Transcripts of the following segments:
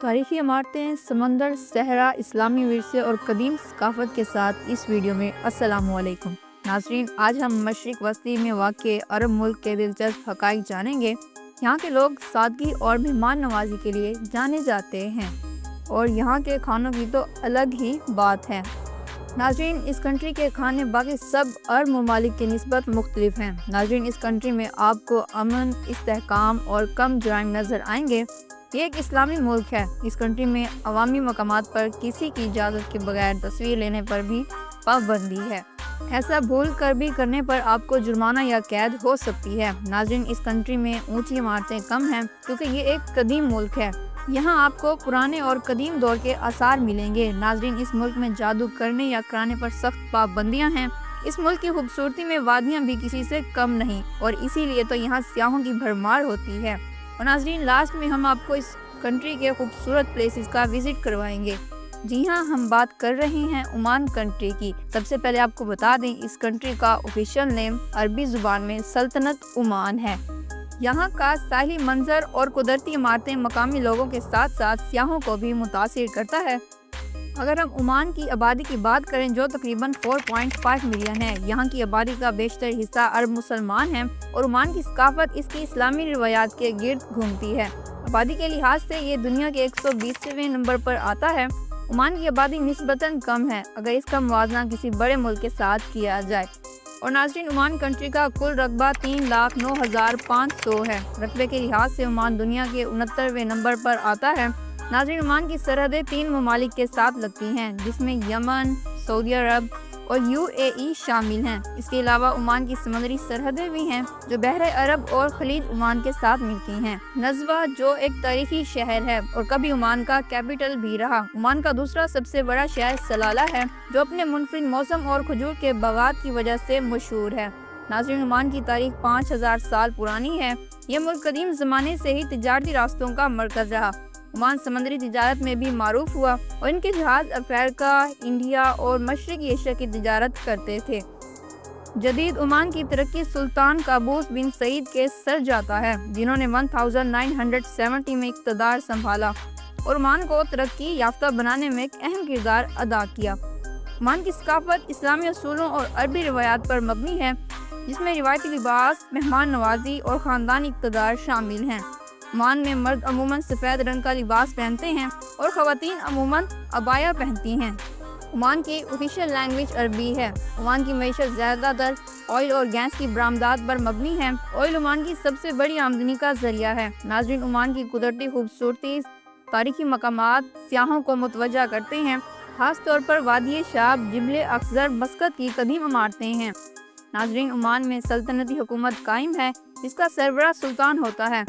تاریخی عمارتیں، سمندر، صحرا، اسلامی ورثے اور قدیم ثقافت کے ساتھ اس ویڈیو میں السلام علیکم ناظرین۔ آج ہم مشرق وسطی میں واقع عرب ملک کے دلچسپ حقائق جانیں گے۔ یہاں کے لوگ سادگی اور مہمان نوازی کے لیے جانے جاتے ہیں اور یہاں کے کھانوں کی تو الگ ہی بات ہے۔ ناظرین، اس کنٹری کے کھانے باقی سب عرب ممالک کی نسبت مختلف ہیں۔ ناظرین، اس کنٹری میں آپ کو امن، استحکام اور کم جرائم نظر آئیں گے۔ یہ ایک اسلامی ملک ہے۔ اس کنٹری میں عوامی مقامات پر کسی کی اجازت کے بغیر تصویر لینے پر بھی پابندی ہے۔ ایسا بھول کر بھی کرنے پر آپ کو جرمانہ یا قید ہو سکتی ہے۔ ناظرین، اس کنٹری میں اونچی عمارتیں کم ہیں کیونکہ یہ ایک قدیم ملک ہے۔ یہاں آپ کو پرانے اور قدیم دور کے آثار ملیں گے۔ ناظرین، اس ملک میں جادو کرنے یا کرانے پر سخت پابندیاں ہیں۔ اس ملک کی خوبصورتی میں وادیاں بھی کسی سے کم نہیں اور اسی لیے تو یہاں سیاحوں کی بھرمار ہوتی ہے۔ اور ناظرین، لاسٹ میں ہم آپ کو اس کنٹری کے خوبصورت پلیسز کا وزٹ کروائیں گے۔ جی ہاں، ہم بات کر رہے ہیں عمان کنٹری کی۔ سب سے پہلے آپ کو بتا دیں، اس کنٹری کا آفیشیل نیم عربی زبان میں سلطنت عمان ہے۔ یہاں کا ساحلی منظر اور قدرتی عمارتیں مقامی لوگوں کے ساتھ ساتھ سیاحوں کو بھی متاثر کرتا ہے۔ اگر ہم عمان کی آبادی کی بات کریں جو تقریباً 4.5 ملین ہے، یہاں کی آبادی کا بیشتر حصہ عرب مسلمان ہیں اور عمان کی ثقافت اس کی اسلامی روایات کے گرد گھومتی ہے۔ آبادی کے لحاظ سے یہ دنیا کے 120ویں نمبر پر آتا ہے۔ عمان کی آبادی نسبتاً کم ہے اگر اس کا موازنہ کسی بڑے ملک کے ساتھ کیا جائے۔ اور ناظرین، عمان کنٹری کا کل رقبہ 3,09,500 ہے۔ رقبے کے لحاظ سے عمان دنیا کے 69ویں نمبر پر آتا ہے۔ ناظرین، عمان کی سرحدیں 3 ممالک کے ساتھ لگتی ہیں جس میں یمن، سعودی عرب اور UAE شامل ہیں۔ اس کے علاوہ عمان کی سمندری سرحدیں بھی ہیں جو بحر عرب اور خلیج عمان کے ساتھ ملتی ہیں۔ نزوہ جو ایک تاریخی شہر ہے اور کبھی عمان کا کیپٹل بھی رہا۔ عمان کا دوسرا سب سے بڑا شہر سلالہ ہے جو اپنے منفرد موسم اور کھجور کے باغات کی وجہ سے مشہور ہے۔ ناظرین، عمان کی تاریخ 5000 سال پرانی ہے۔ یہ ملک قدیم زمانے سے ہی تجارتی راستوں کا مرکز رہا۔ عمان سمندری تجارت میں بھی معروف ہوا اور ان کے جہاز افریقہ، انڈیا اور مشرقی ایشیا کی تجارت کرتے تھے۔ جدید عمان کی ترقی سلطان قابوس بن سعید کے سر جاتا ہے جنہوں نے 1970 میں اقتدار سنبھالا اور عمان کو ترقی یافتہ بنانے میں ایک اہم کردار ادا کیا۔ عمان کی ثقافت اسلامی اصولوں اور عربی روایات پر مبنی ہے جس میں روایتی لباس، مہمان نوازی اور خاندانی اقتدار شامل ہیں۔ عمان میں مرد عموماً سفید رنگ کا لباس پہنتے ہیں اور خواتین عموماً عبایا پہنتی ہیں۔ عمان کی آفیشیل لینگویج عربی ہے۔ عمان کی معیشت زیادہ تر آئل اور گیس کی برآمدات پر مبنی ہے۔ آئل عمان کی سب سے بڑی آمدنی کا ذریعہ ہے۔ ناظرین، عمان کی قدرتی خوبصورتی، تاریخی مقامات سیاحوں کو متوجہ کرتے ہیں، خاص طور پر وادی شاب، جبل اخضر، مسقط کی قدیم عمارتیں ہیں۔ ناظرین، عمان میں سلطنتی حکومت قائم ہے جس کا سربراہ سلطان ہوتا ہے۔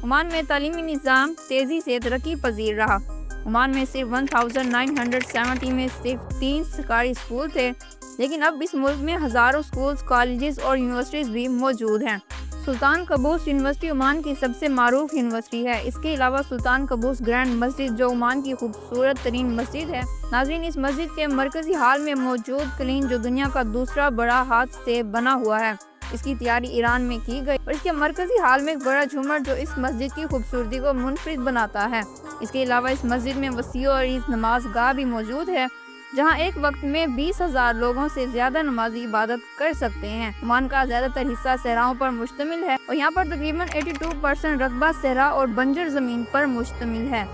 عمان میں تعلیمی نظام تیزی سے ترقی پذیر رہا۔ عمان میں صرف 1970 میں صرف 3 سرکاری اسکول تھے، لیکن اب اس ملک میں ہزاروں اسکولز، کالجز اور یونیورسٹیز بھی موجود ہیں۔ سلطان قابوس یونیورسٹی عمان کی سب سے معروف یونیورسٹی ہے۔ اس کے علاوہ سلطان قابوس گرینڈ مسجد جو عمان کی خوبصورت ترین مسجد ہے۔ ناظرین، اس مسجد کے مرکزی ہال میں موجود قلعہ جو دنیا کا دوسرا بڑا ہاتھ سے بنا ہوا ہے، اس کی تیاری ایران میں کی گئی اور اس کے مرکزی ہال میں ایک بڑا جھومر جو اس مسجد کی خوبصورتی کو منفرد بناتا ہے۔ اس کے علاوہ اس مسجد میں وسیع اور عریض نماز گاہ بھی موجود ہے جہاں ایک وقت میں 20,000 لوگوں سے زیادہ نمازی عبادت کر سکتے ہیں۔ عمان کا زیادہ تر حصہ صحراؤں پر مشتمل ہے اور یہاں پر تقریباً 82% رقبہ صحرا اور بنجر زمین پر مشتمل ہے۔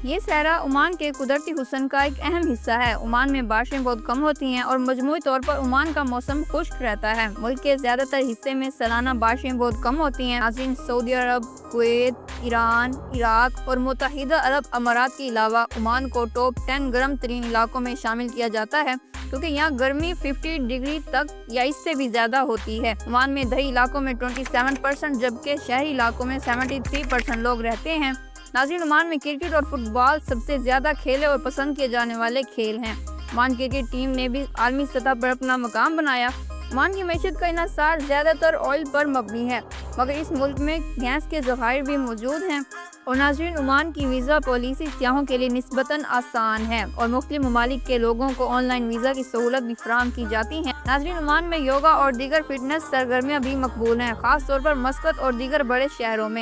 یہ صحرا عمان کے قدرتی حسن کا ایک اہم حصہ ہے۔ عمان میں بارشیں بہت کم ہوتی ہیں اور مجموعی طور پر عمان کا موسم خشک رہتا ہے۔ ملک کے زیادہ تر حصے میں سالانہ بارشیں بہت کم ہوتی ہیں۔ ناظرین، سعودی عرب، کویت، ایران، عراق اور متحدہ عرب امارات کے علاوہ عمان کو ٹاپ 10 گرم ترین علاقوں میں شامل کیا جاتا ہے کیونکہ یہاں گرمی 50 ڈگری تک یا اس سے بھی زیادہ ہوتی ہے۔ عمان میں دیہی علاقوں میں 27% جبکہ شہری علاقوں میں 73% لوگ رہتے ہیں۔ ناظرین، عمان میں کرکٹ اور فٹ بال سب سے زیادہ کھیلے اور پسند کیے جانے والے کھیل ہیں۔ عمان کرکٹ ٹیم نے بھی عالمی سطح پر اپنا مقام بنایا۔ عمان کی معیشت کا انحصار زیادہ تر آئل پر مبنی ہے مگر اس ملک میں گیس کے ذخائر بھی موجود ہیں۔ اور ناظرین، عمان کی ویزا پالیسی سیاحوں کے لیے نسبتاً آسان ہے اور مختلف ممالک کے لوگوں کو آن لائن ویزا کی سہولت بھی فراہم کی جاتی ہے۔ ناظرین، عمان میں یوگا اور دیگر فٹنس سرگرمیاں بھی مقبول ہیں، خاص طور پر مسقط اور دیگر بڑے شہروں میں۔